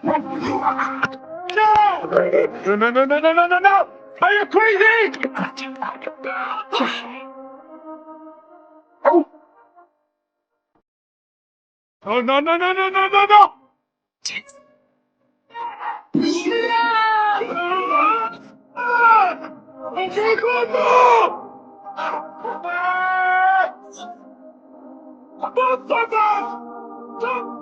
No! No, no, no, no, no, no, no, no! Are you crazy? Oh! Oh, no, no, no, no, no, no, no! Okay, go, go! Stop! Stop! Stop!